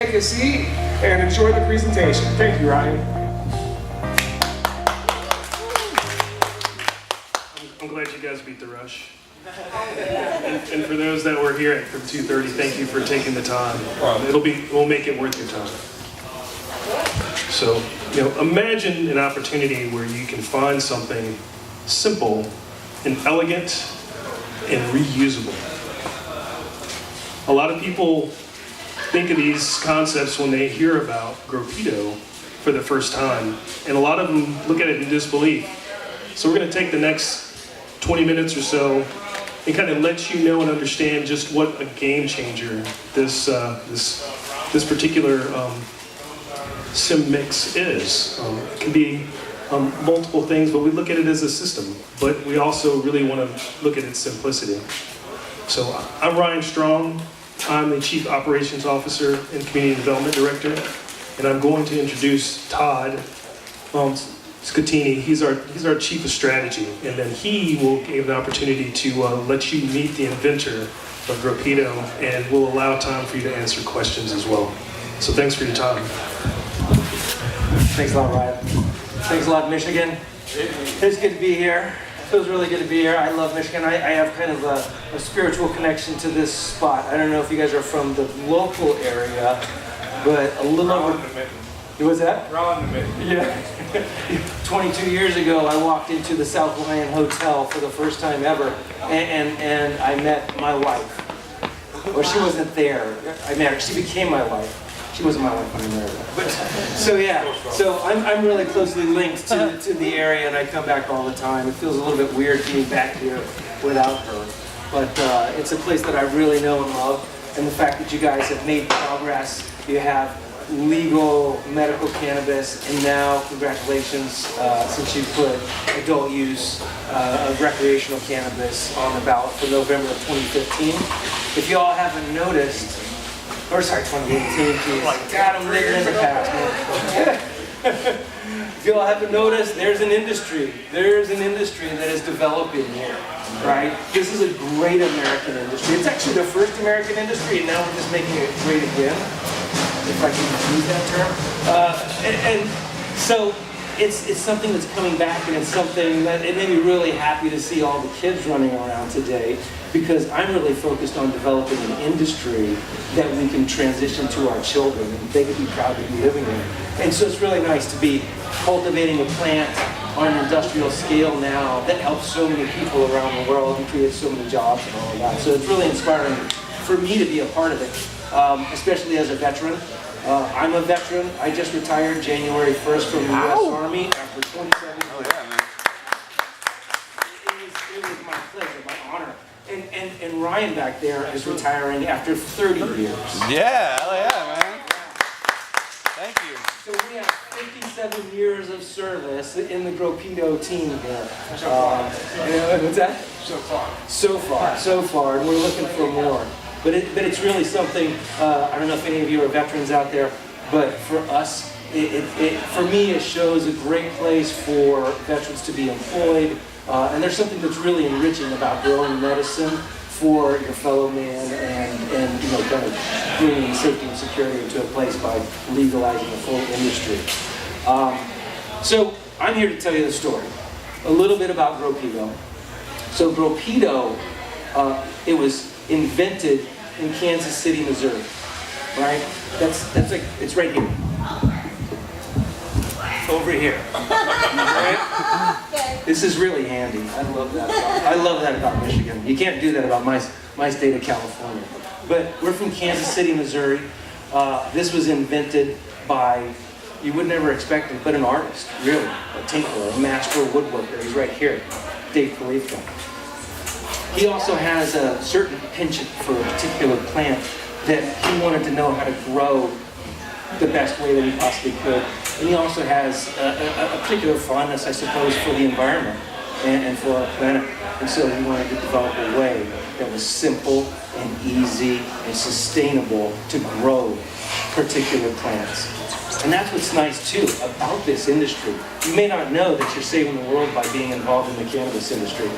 Take a seat and enjoy the presentation. Thank you, Ryan. I'm glad you guys beat the rush. And for those that were here from 2:30, thank you for taking the time. We'll make it worth your time. So, imagine an opportunity where you can find something simple and elegant and reusable. A lot of people think of these concepts when they hear about Growpito for the first time, and a lot of them look at it in disbelief. So we're going to take the next 20 minutes or so and kind of let you know and understand just what a game changer this particular sim mix is. It can be multiple things, but we look at it as a system. But we also really want to look at its simplicity. So I'm Ryan Strong. I'm the Chief Operations Officer and Community Development Director, and I'm going to introduce Todd Scatini. He's our Chief of Strategy, and then he will give an opportunity to let you meet the inventor of Growpito, and we'll allow time for you to answer questions as well. So thanks for your time. Thanks a lot, Ryan. Thanks a lot, Michigan. It's good to be here. It feels really good to be here. I love Michigan. I have kind of a spiritual connection to this spot. I don't know if you guys are from the local area, but a little over... What's that? Yeah. 22 years ago, I walked into the South Lyon Hotel for the first time ever, and I met my wife. Well, she wasn't there. I met her. She became my wife. She wasn't my wife when I married her. But, so yeah, so I'm really closely linked to the area, and I come back all the time. It feels a little bit weird being back here without her. But it's a place that I really know and love. And the fact that you guys have made progress, you have legal medical cannabis, and now, congratulations, since you put adult use of recreational cannabis on the ballot for November of 2015. If you all haven't noticed, or sorry, 2018, geez. God, I'm living in the past, man. If you all haven't noticed, there's an industry. There's an industry that is developing here, right? This is a great American industry. It's actually the first American industry, and now we're just making it great again, if I can use that term. And so it's something that's coming back, and it's something that it made me really happy to see all the kids running around today, because I'm really focused on developing an industry that we can transition to our children and they can be proud to be living in. And so it's really nice to be cultivating a plant on an industrial scale now that helps so many people around the world and creates so many jobs and all of that. So it's really inspiring for me to be a part of it, especially as a veteran. I'm a veteran. I just retired January 1st from the U.S. Army after 27 years. Oh yeah, man. It was my pleasure, my honor. And Ryan back there is retiring after 30 years. Yeah, hell yeah, man. Thank you. So we have 57 years of service in the Growpito team here. What's that? So far, and we're looking for more. But it's really something, I don't know if any of you are veterans out there, but for us, for me, it shows a great place for veterans to be employed. And there's something that's really enriching about growing medicine for your fellow man and kind of bringing safety and security into a place by legalizing the full industry. So I'm here to tell you the story. A little bit about Growpito. So Growpito, it was invented in Kansas City, Missouri, right? That's like, it's right here. Over here. Right? This is really handy. I love that about Michigan. You can't do that about my state of California. But we're from Kansas City, Missouri. This was invented by, you would never expect it, but an artist, really. A tinkerer, a master woodworker. He's right here, Dave Kalifka. He also has a certain penchant for a particular plant that he wanted to know how to grow the best way that he possibly could. And he also has a particular fondness, I suppose, for the environment and for our planet. And so he wanted to develop a way that was simple and easy and sustainable to grow particular plants. And that's what's nice, too, about this industry. You may not know that you're saving the world by being involved in the cannabis industry.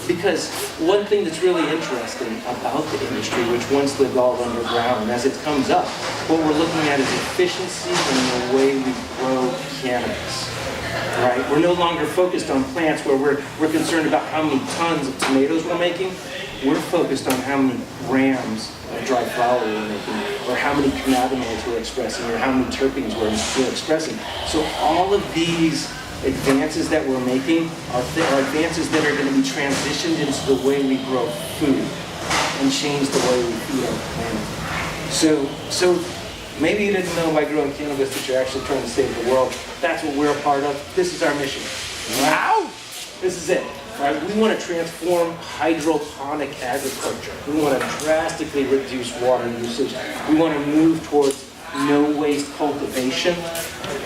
Because one thing that's really interesting about the industry, which once lived all underground, and as it comes up, what we're looking at is efficiency in the way we grow cannabis. Right? We're no longer focused on plants where we're concerned about how many tons of tomatoes we're making. We're focused on how many grams of dry flower we're making, or how many cannabinoids we're expressing, or how many terpenes we're expressing. So all of these advances that we're making are advances that are going to be transitioned into the way we grow food and change the way we feed our planet. So maybe you didn't know by growing cannabis that you're actually trying to save the world. That's what we're a part of. This is our mission. Wow! This is it. Right? We want to transform hydroponic agriculture. We want to drastically reduce water usage. We want to move towards no waste cultivation.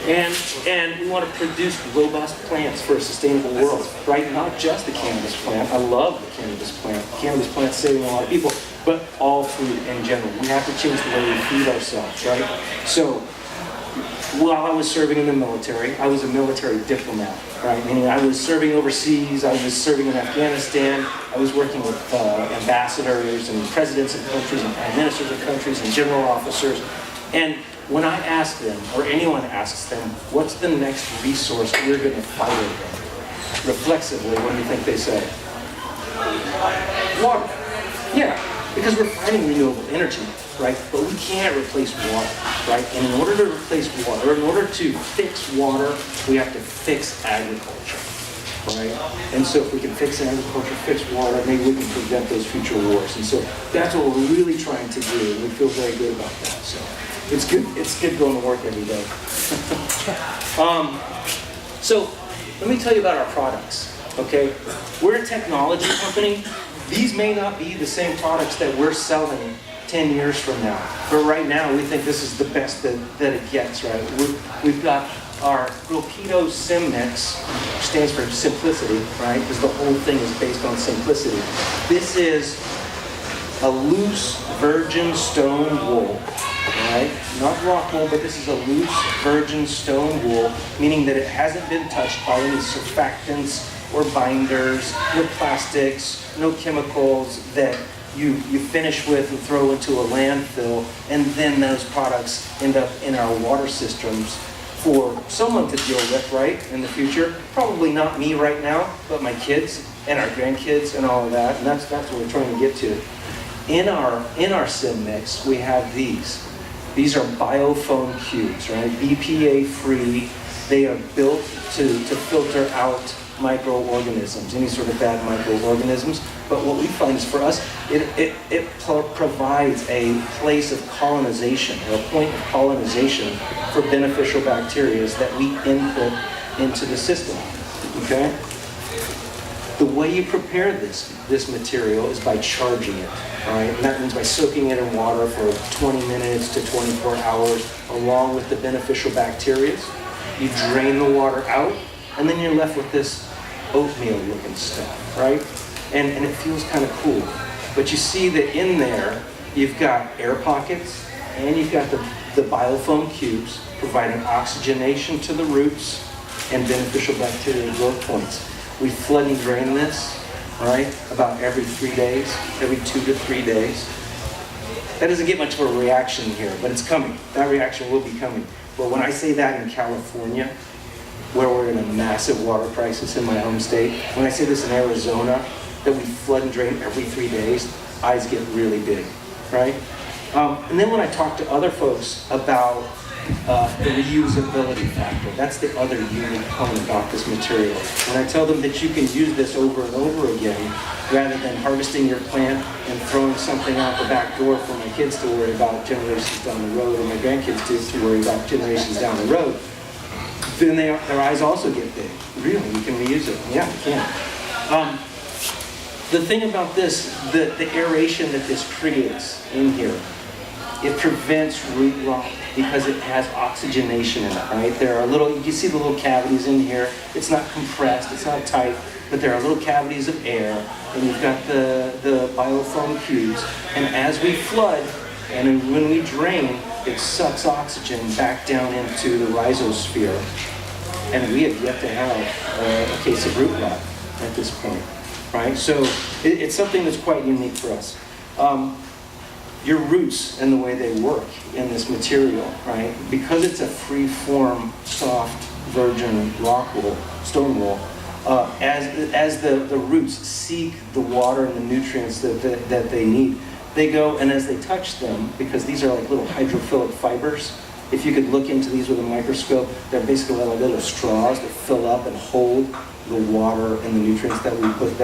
And we want to produce robust plants for a sustainable world, right? Not just the cannabis plant. I love the cannabis plant. The cannabis plant's saving a lot of people, but all food in general. We have to change the way we feed ourselves, right? So, while I was serving in the military, I was a military diplomat, right? Meaning I was serving overseas, I was serving in Afghanistan, I was working with ambassadors and presidents of countries and prime ministers of countries and general officers. And when I ask them, or anyone asks them, what's the next resource we're going to fight over? Reflexively, what do you think they say? Water. Yeah, because we're fighting renewable energy, right? But we can't replace water, right? And in order to replace water, in order to fix water, we have to fix agriculture, right? And so if we can fix agriculture, fix water, maybe we can prevent those future wars. And so that's what we're really trying to do, and we feel very good about that. So it's good going to work every day. So let me tell you about our products, okay? We're a technology company. These may not be the same products that we're selling 10 years from now, but right now we think this is the best that it gets, right? We've got our Growpito Sim Mix, which stands for simplicity, right? Because the whole thing is based on simplicity. This is a loose virgin stone wool, right? Not rock wool, but this is a loose virgin stone wool, meaning that it hasn't been touched by any surfactants or binders, no plastics, no chemicals that you finish with and throw into a landfill, and then those products end up in our water systems for someone to deal with, right, in the future. Probably not me right now, but my kids and our grandkids and all of that, and that's what we're trying to get to. In our sim mix, we have these. These are biofoam cubes, right? BPA free. They are built to filter out microorganisms, any sort of bad microorganisms. But what we find is, for us, it provides a place of colonization, or a point of colonization for beneficial bacteria that we input into the system, okay? The way you prepare this material is by charging it, all right? And that means by soaking it in water for 20 minutes to 24 hours, along with the beneficial bacteria. You drain the water out, and then you're left with this oatmeal-looking stuff, right? And it feels kind of cool. But you see that in there, you've got air pockets, and you've got the biofoam cubes providing oxygenation to the roots and beneficial bacteria growth points. We flood and drain this, right, about every 3 days, every 2 to 3 days. That doesn't get much of a reaction here, but it's coming. That reaction will be coming. But when I say that in California, where we're in a massive water crisis in my home state, when I say this in Arizona, that we flood and drain every 3 days, eyes get really big, right? And then when I talk to other folks about the reusability factor, that's the other unique component about this material. When I tell them that you can use this over and over again, rather than harvesting your plant and throwing something out the back door for my kids to worry about generations down the road, or my grandkids to worry about generations down the road, then their eyes also get big. Really, you can reuse it? Yeah, you can. The thing about this, the aeration that this creates in here, it prevents root rot because it has oxygenation in it, right? There are you can see the little cavities in here. It's not compressed, it's not tight, but there are little cavities of air, and you've got the biofoam cubes. And as we flood, and when we drain, it sucks oxygen back down into the rhizosphere. And we have yet to have a case of root rot at this point. right? So it's something that's quite unique for us. Your roots and the way they work in this material, right? Because it's a free-form, soft, virgin rock wool, stone wool, as the roots seek the water and the nutrients that they need, they go, and as they touch them, because these are like little hydrophilic fibers, if you could look into these with a microscope, they're basically like little straws that fill up and hold the water and the nutrients that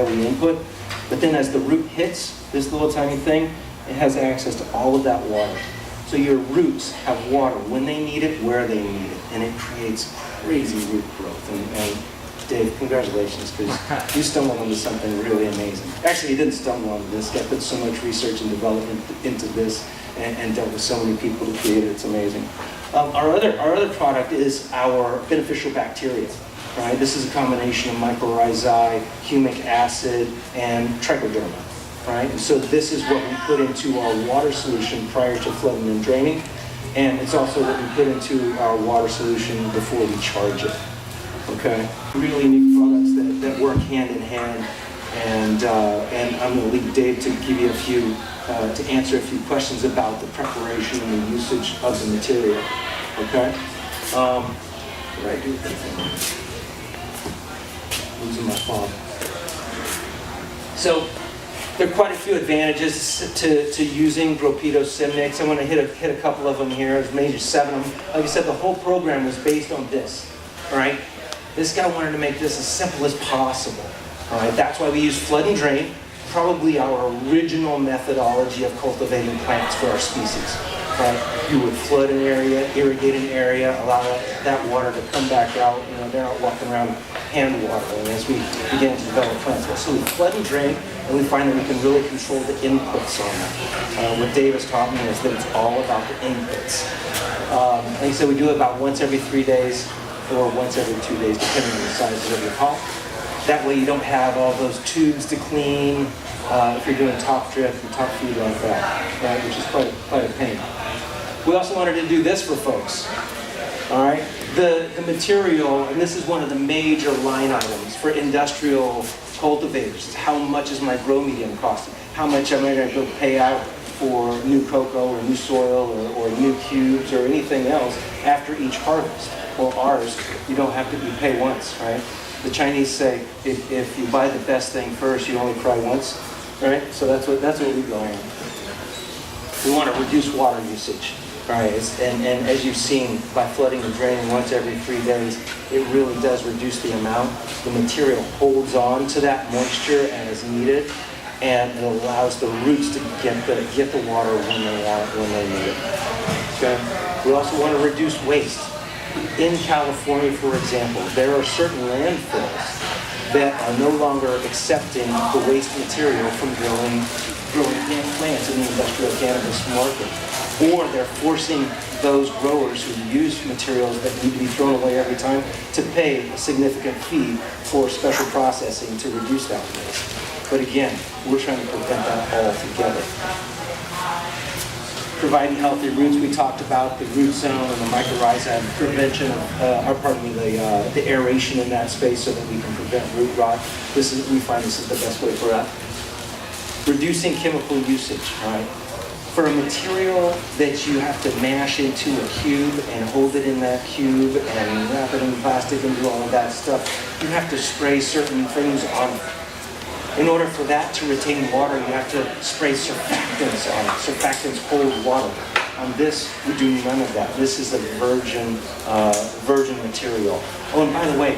we input. But then as the root hits this little tiny thing, it has access to all of that water. So your roots have water when they need it, where they need it, and it creates crazy root growth. And Dave, congratulations, because you stumbled into something really amazing. Actually, you didn't stumble onto this. You put so much research and development into this, and dealt with so many people to create it. It's amazing. Our other product is our beneficial bacteria. Right? This is a combination of mycorrhizae, humic acid, and trichoderma. Right? And so this is what we put into our water solution prior to flooding and draining, and it's also what we put into our water solution before we charge it. Okay? Really neat products that work hand in hand, and I'm going to leave Dave to give you to answer a few questions about the preparation and the usage of the material. Okay? What did I do with that thing? Losing my phone. So there are quite a few advantages to using Growpito Simnix. I'm going to hit a couple of them here. There's maybe 7 of them. Like I said, the whole program was based on this. All right. This guy wanted to make this as simple as possible. All right. That's why we use flood and drain, probably our original methodology of cultivating plants for our species. Right? You would flood an area, irrigate an area, allow that water to come back out. You know, they're not walking around hand watering as we begin to develop plants. So we flood and drain, and we find that we can really control the inputs on that. What Dave has taught me is that it's all about the inputs. Like I said, we do it about once every 3 days or once every 2 days, depending on the size of your pot. That way you don't have all those tubes to clean if you're doing top drip and top feed like that, right? Which is quite a pain. We also wanted to do this for folks. All right, the material, and this is one of the major line items for industrial cultivators, is how much is my grow medium costing? How much am I going to go pay out for new cocoa or new soil or new cubes or anything else after each harvest? Well, ours, you don't have to, you pay once, right? The Chinese say, if you buy the best thing first, you only cry once, right? So that's what we go on. We want to reduce water usage. Right, and as you've seen, by flooding and draining once every 3 days, it really does reduce the amount. The material holds on to that moisture as needed, and it allows the roots to get the water when they need it. Okay. We also want to reduce waste. In California, for example, there are certain landfills that are no longer accepting the waste material from growing plants in the industrial cannabis market. Or they're forcing those growers who use materials that need to be thrown away every time to pay a significant fee for special processing to reduce that waste. But again, we're trying to prevent that altogether. Providing healthy roots, we talked about the root zone and the mycorrhizae prevention of, the aeration in that space so that we can prevent root rot. We find this is the best way for that. Reducing chemical usage, right? For a material that you have to mash into a cube and hold it in that cube and wrap it in plastic and do all of that stuff, you have to spray certain things on it. In order for that to retain water, you have to spray surfactants on it. Surfactants hold water. On this, we do none of that. This is a virgin material. Oh, and by the way,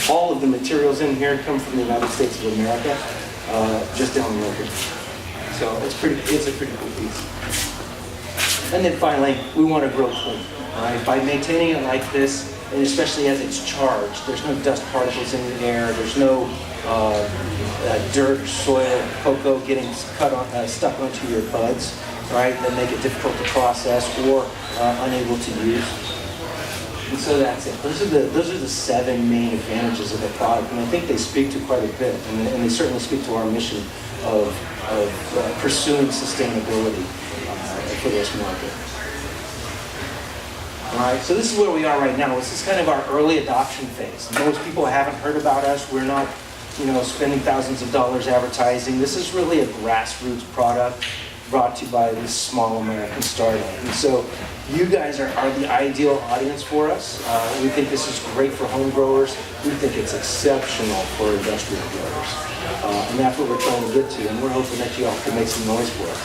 all of the materials in here come from the United States of America, just down the road. So it's a pretty cool piece. And then finally, we want to grow clean. Right? By maintaining it like this, and especially as it's charged, there's no dust particles in the air, there's no dirt, soil, cocoa getting stuck onto your buds, right? That make it difficult to process or unable to use. And so that's it. Those are the 7 main advantages of the product, and I think they speak to quite a bit, and they certainly speak to our mission of pursuing sustainability for this market. All right, so this is where we are right now. This is kind of our early adoption phase. Most people haven't heard about us. We're not spending thousands of dollars advertising. This is really a grassroots product brought to you by this small American startup. And so you guys are the ideal audience for us. We think this is great for home growers. We think it's exceptional for industrial growers. And that's what we're trying to get to. And we're hoping that you all can make some noise for us.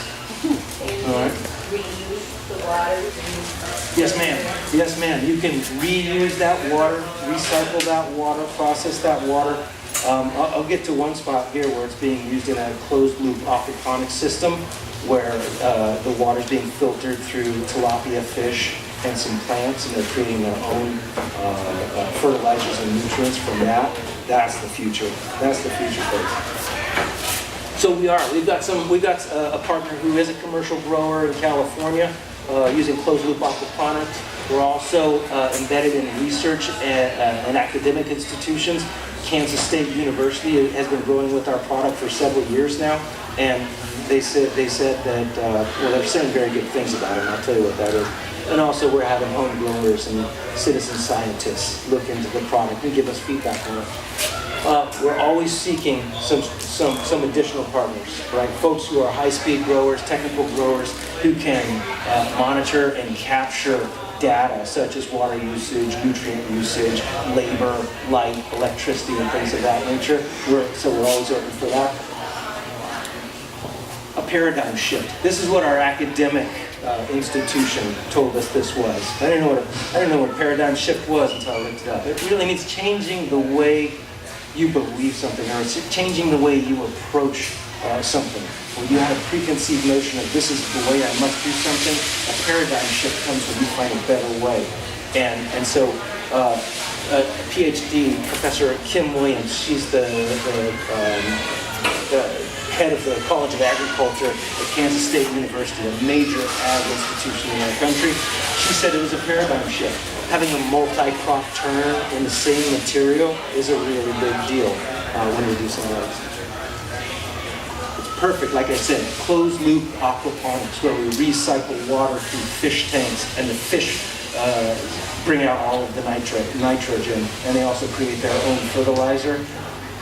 All right. Reuse the water. Yes, ma'am. Yes, ma'am. You can reuse that water, recycle that water, process that water. I'll get to one spot here where it's being used in a closed-loop aquaponics system where the water's being filtered through tilapia fish and some plants, and they're creating their own fertilizers and nutrients from that. That's the future. That's the future, folks. So we've got a partner who is a commercial grower in California using closed-loop aquaponics. We're also embedded in research and academic institutions. Kansas State University has been growing with our product for several years now, and they said that they're saying very good things about it, and I'll tell you what that is. And also we're having home growers and citizen scientists look into the product and give us feedback on it. We're always seeking some additional partners, right? Folks who are high-speed growers, technical growers who can monitor and capture data such as water usage, nutrient usage, labor, light, electricity, and things of that nature. So we're always open for that. A paradigm shift. This is what our academic institution told us this was. I didn't know what a paradigm shift was until I looked it up. It really means changing the way you believe something, or it's changing the way you approach something. When you have a preconceived notion of this is the way I must do something, a paradigm shift comes when you find a better way. And so PhD, Professor Kim Williams, she's the head of the College of Agriculture at Kansas State University, a major ag institution in our country. She said it was a paradigm shift. Having a multi-crop turn in the same material is a really big deal when you're doing something like this. Perfect, like I said, closed-loop aquaponics where we recycle water through fish tanks, and the fish bring out all of the nitrogen, and they also create their own fertilizer.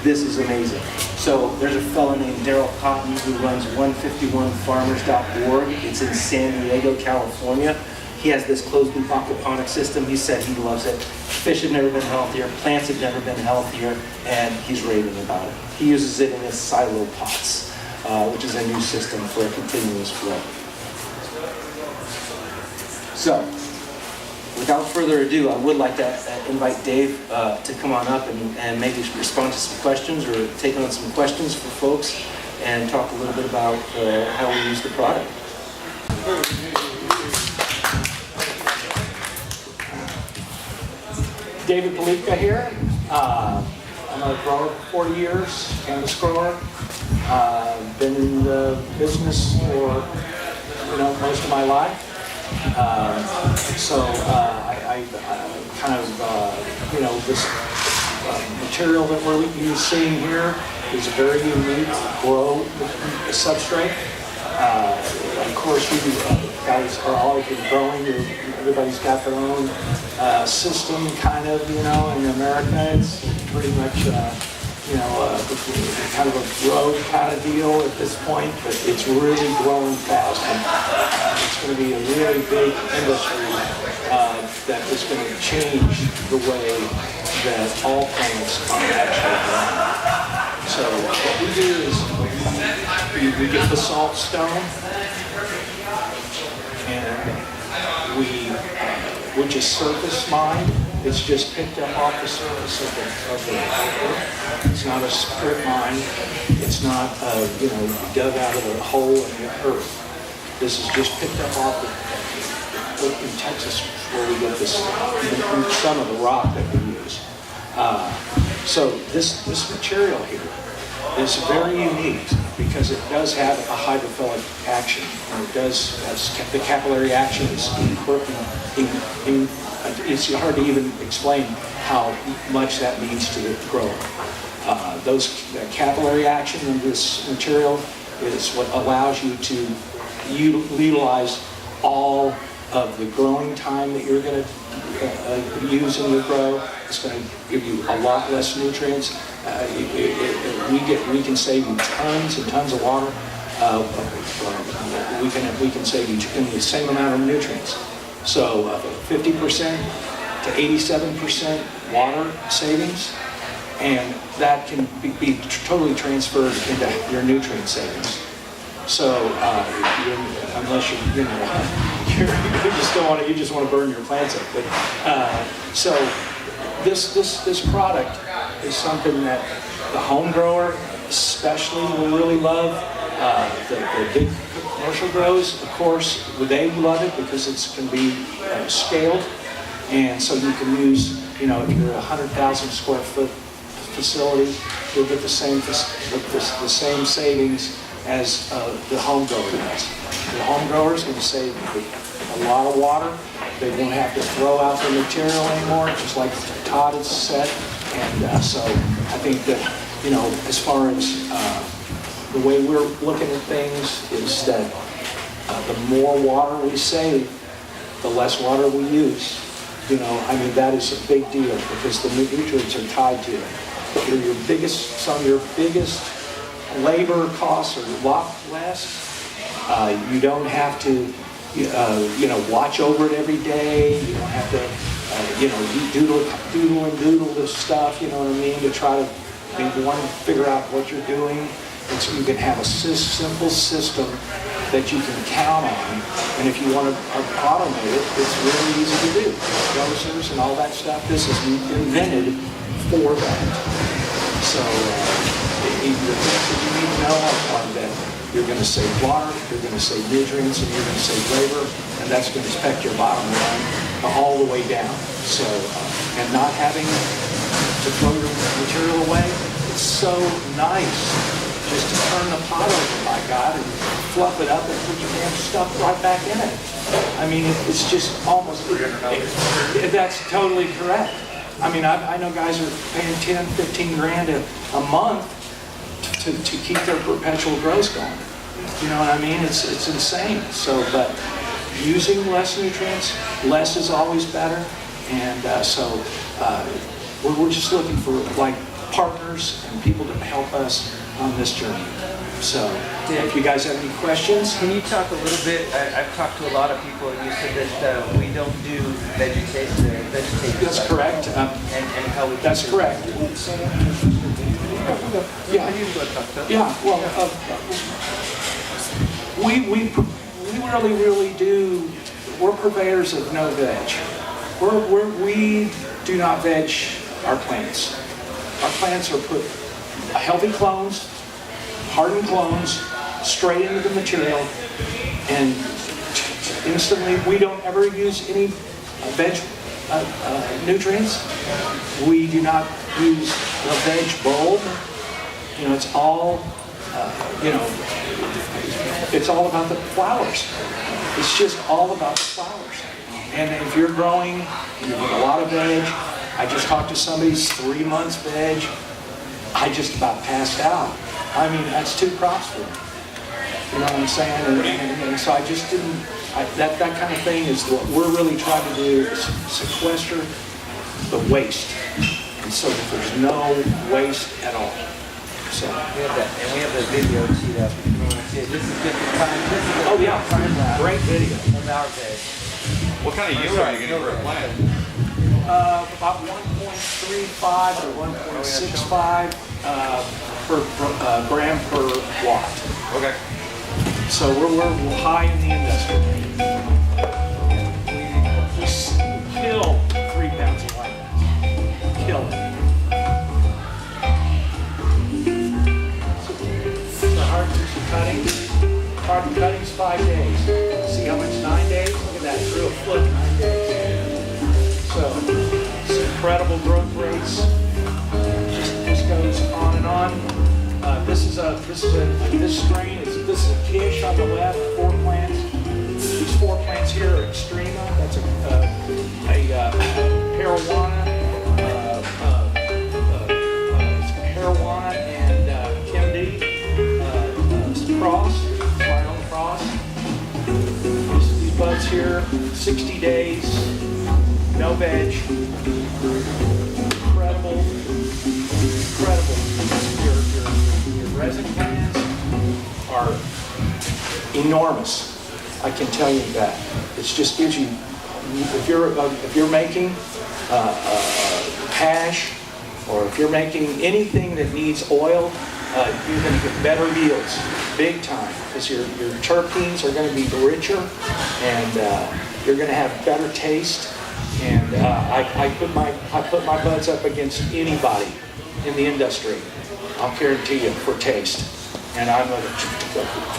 This is amazing. So there's a fellow named Daryl Cotton who runs 151farmers.org. It's in San Diego, California. He has this closed-loop aquaponics system. He said he loves it. Fish have never been healthier, plants have never been healthier, and he's raving about it. He uses it in his silo pots, which is a new system for a continuous flow. So, without further ado, I would like to invite Dave to come on up and maybe respond to some questions or take on some questions for folks and talk a little bit about how we use the product. David Polipka here. I'm a grower for 40 years, cannabis grower. Been in the business for most of my life. So I kind of this material that we're seeing here is a very unique grow substrate. Of course, you guys are always been growing. Everybody's got their own system, kind of, in America. It's pretty much, kind of a growth kind of deal at this point, but it's really growing fast. And it's going to be a really big industry that is going to change the way that all plants are actually grown. So what we do is we get the salt stone, and which is surface mined. It's just picked up off the surface of the earth. It's not a strip mine. It's not dug out of a hole in the earth. This is just picked up off in Texas, where we get some of the rock that we use. So this material here is very unique because it does have a hydrophilic action, and it does has the capillary action is important. It's hard to even explain how much that means to the grower. The capillary action in this material is what allows you to utilize all of the growing time that you're going to use in your grow. It's going to give you a lot less nutrients. We can save you tons and tons of water. We can save you the same amount of nutrients. So 50% to 87% water savings, and that can be totally transferred into your nutrient savings. So unless you just don't want to, you just want to burn your plants up. But so this product is something that the home grower especially will really love. The big commercial grows, of course, they love it because it can be scaled, and so you can use, if you're a 100,000 square foot facility, you'll get the same savings as the home grower does. The home grower is going to save a lot of water. They won't have to throw out their material anymore, just like Todd has said. And so I think that, as far as the way we're looking at things is that the more water we save, the less water we use. That is a big deal because the nutrients are tied to it. Some of your biggest labor costs are a lot less. You don't have to, watch over it every day. You don't have to, doodle this stuff, to try to, figure out what you're doing. You can have a simple system that you can count on, and if you want to automate it, it's really easy to do. Dosers and all that stuff, this is invented for that. So the things that you need to know are that you're going to save water, you're going to save nutrients, and you're going to save labor, and that's going to affect your bottom line all the way down. So, and not having to throw your material away, it's so nice just to turn the pot over, my God, and fluff it up and put your damn stuff right back in it. It's just almost, that's totally correct. I know guys are paying 10, 15 grand a month to keep their perpetual grows going. You know what I mean? It's insane. So, but using less nutrients, less is always better. And we're just looking for partners and people to help us on this journey. So, if you guys have any questions. Can you talk a little bit, I've talked to a lot of people, and you said that we don't do vegetation. That's correct. And how we That's correct. Yeah. Well, we really do. We're purveyors of no veg. We do not veg our plants. Our plants are put healthy clones, hardened clones, straight into the material, and instantly. We don't ever use any veg nutrients. We do not use the veg bulb. It's all, it's all about the flowers. It's just all about the flowers. And if you're growing, you get a lot of veg. I just talked to somebody's 3 months veg. I just about passed out. That's 2 crops for me. You know what I'm saying? And so I just didn't, that kind of thing is what we're really trying to do, is sequester the waste. And so that there's no waste at all. So we have that, and we have the video to see that. If you want to see it. This is just the time. oh yeah, great video. Of our day. What kind of yield are you getting for a plant? About 1.35 to 1.65 per gram per watt. Okay. So we're high in the industry. We kill 3 pounds of white mass. Kill it. So hard cutting's 5 days. See how much 9 days? Look at that, real flip 9 days. So it's incredible growth rates. Just goes on and on. This strain is Kish on the left, 4 plants. These 4 plants here are Extrema. That's a Parawana, and Kennedy cross, my own cross. These buds here, 60 days, no veg. Incredible, incredible. Your resin plants are enormous. I can tell you that. It just gives you, if you're making hash, or if you're making anything that needs oil, you're going to get better yields, big time, because your terpenes are going to be richer, and you're going to have better taste. And I put my buds up against anybody in the industry. I'll guarantee you for taste. And I'm a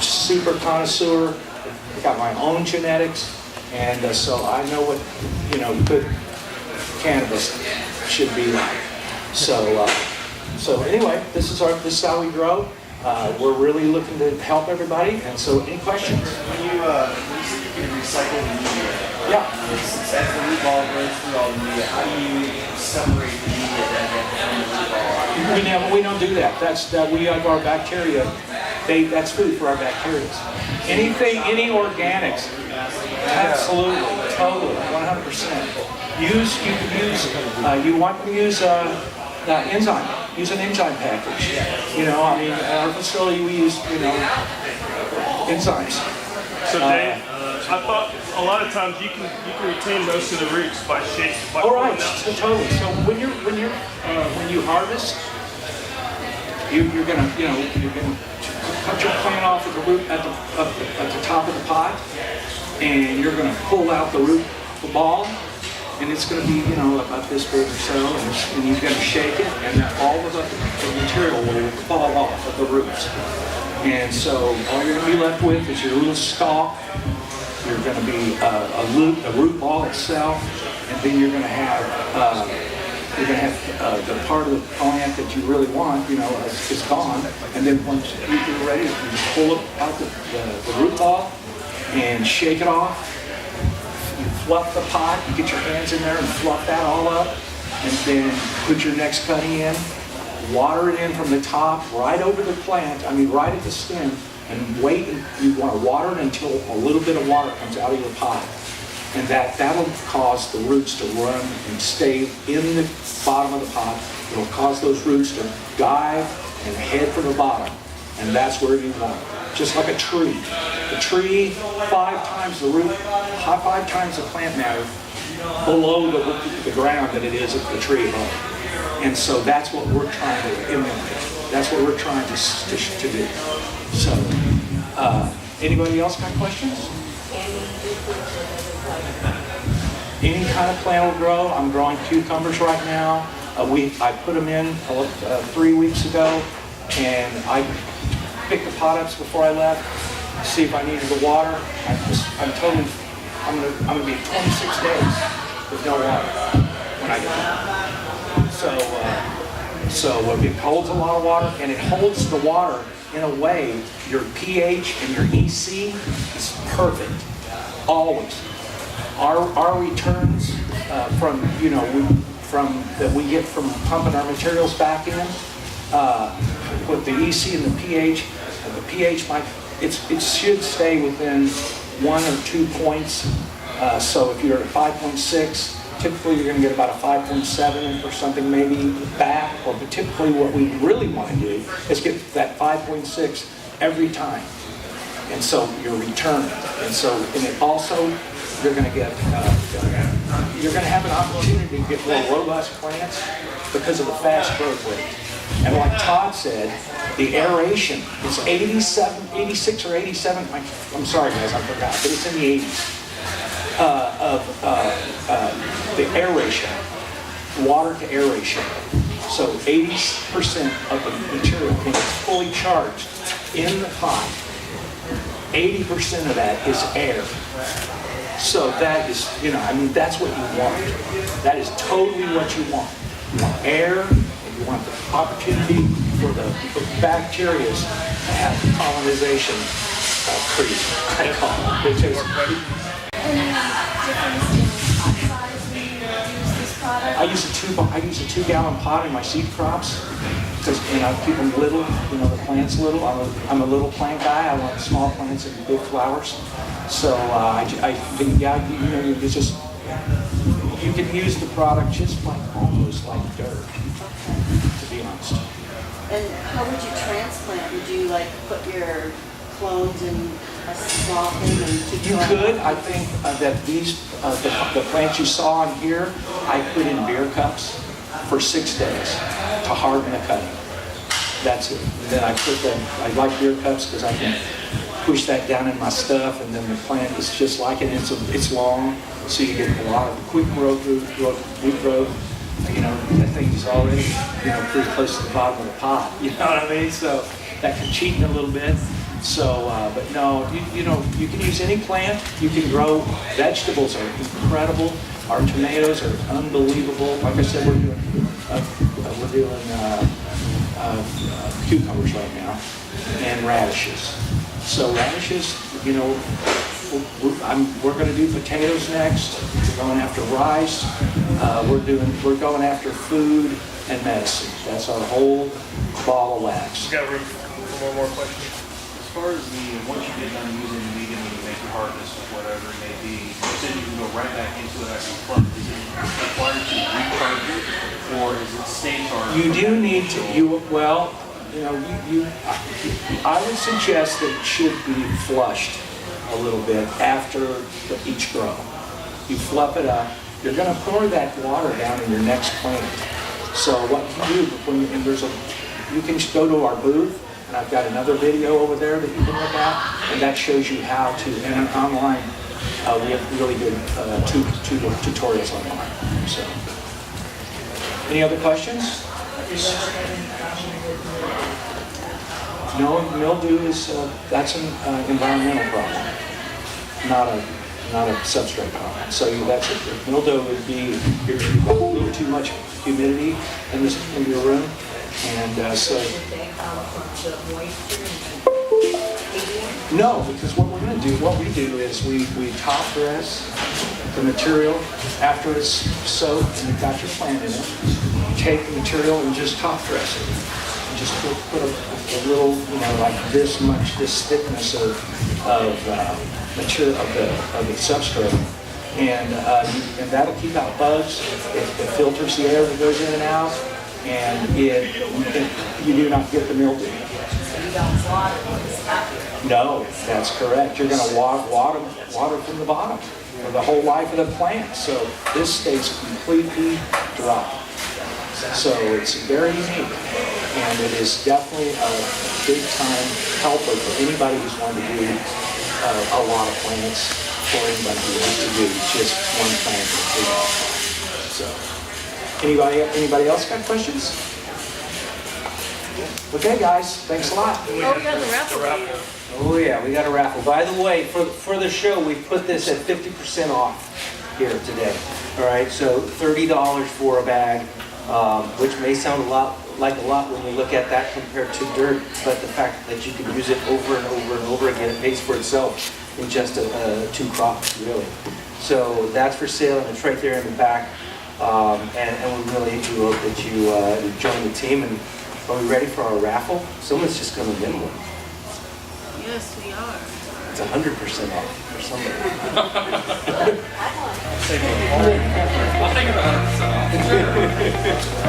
super connoisseur. I got my own genetics, and so I know what good cannabis should be like. So anyway, this is how we grow. We're really looking to help everybody. And so, any questions? When you recycle the media, Yeah. as the root ball goes through all the media, how do you separate the media then from the root ball? We don't do that. We have our bacteria. That's food for our bacteria. Any organics, absolutely, totally, 100%. You want to use enzyme. Use an enzyme package. At our facility we use enzymes. So Dave, I thought a lot of times you can retain most of the roots by shaking. All right, so totally. So when you harvest, you're gonna cut your plant off at the root at the top of the pot, and you're gonna pull out the root ball, and it's gonna be about this big or so, and you're gonna shake it, and all of the material will fall off of the roots. And so all you're gonna be left with is your little stalk. You're going to be a root ball itself, and then you're going to have the part of the plant that you really want, is gone. And then once you're ready, you just pull out the root ball and shake it off. You fluff the pot. You get your hands in there and fluff that all up, and then put your next cutting in. Water it in from the top, right over the plant. Right at the stem. And wait, you want to water it until a little bit of water comes out of your pot. And that'll cause the roots to run and stay in the bottom of the pot. It'll cause those roots to dive and head for the bottom. And that's where you want it. Just like a tree. The tree, 5 times the root, 5 times the plant matter below the ground than it is at the tree above. And so that's what we're trying to emulate. That's what we're trying to do. So, anybody else got questions? Any kind of plant will grow. I'm growing cucumbers right now. I put them in 3 weeks ago, and I picked the pot ups before I left to see if I needed the water. I'm gonna be 26 days with no water when I get home. So it holds a lot of water, and it holds the water in a way. Your pH and your EC is perfect, always. Our returns from that we get from pumping our materials back in with the EC and the pH it should stay within 1 or 2 points. So if you're at 5.6. Typically, you're going to get about a 5.7 or something maybe back, but typically what we really want to do is get that 5.6 every time. And so your return. And it also, you're going to get, you're going to have an opportunity to get more robust plants because of the fast growth rate. And like Todd said, the aeration is 86 or 87, I'm sorry guys, I forgot, but it's in the 80s. The aeration, water to aeration. So 80% of the material, when it's fully charged in the pot, 80% of that is air. So that is, that's what you want. That is totally what you want. You want air, and you want the opportunity for the bacteria to have colonization creep, I call it. I use a 2-gallon pot in my seed crops because I keep them little, the plants little. I'm a little plant guy. I want small plants and big flowers. So I think, yeah, you know, you can use the product just like, almost like dirt, to be honest. And how would you transplant? Would you like put your clones in a small thing and keep You going? could, I think that these, the plants you saw in here, I put in beer cups for 6 days to harden the cutting. That's it. And then I like beer cups because I can push that down in my stuff, and then the plant is just like it. It's long, so you get a lot of quick root growth. You know, that thing is already, you know, pretty close to the bottom of the pot. You know what I mean? So that can cheapen a little bit. So, but no, you know, you can use any plant. You can grow. Vegetables are incredible. Our tomatoes are unbelievable. Like I said, we're doing cucumbers right now and radishes. So radishes, you know, we're going to do potatoes next. We're going after rice. We're going after food and medicine. That's our whole ball of wax. Got room for one more question? As far as once you get done using the medium and you make your harvest, whatever it may be, you said you can go right back into it after you plumb. Is it required to recharge it, or is it stay charged? You do need to, well, you know, I would suggest that it should be flushed a little bit after each grow. You fluff it up. You're going to pour that water down in your next plant. So what you do, you can just go to our booth, and I've got another video over there that you can look at, and that shows you how to, and online, we have really good tutorials online. So, any other questions? No, mildew is, that's an environmental problem, not a substrate problem. So that's it. Mildew would be, you've got a little too much humidity in your room, and so. They come from the moisture and No, because what we do is we top dress the material after it's soaked and you've got your plant in it. You take the material and just top dress it. And just put a little, you know, like this thickness of material of the substrate, and that'll keep out bugs. It filters the air that goes in and out, and you do not get the mildew. you don't water it. No, that's correct. You're going to water from the bottom for the whole life of the plant. So this stays completely dry. So it's very unique, and it is definitely a big time helper for anybody who's wanting to do a lot of plants, for anybody who wants to do just one plant or two. So anybody else got questions? Okay, guys, thanks a lot. Oh, we got the raffle. Oh yeah, we got a raffle. By the way, for the show, we put this at 50% off here today. All right, so $30 for a bag, which may sound a lot when you look at that compared to dirt, but the fact that you can use it over and over and over again, it pays for itself in just 2 crops, really. So that's for sale, and it's right there in the back. And we really do hope that you join the team. And are we ready for our raffle? Someone's just going to win one. Yes, we are. It's 100% off for somebody. I'll take it 100%.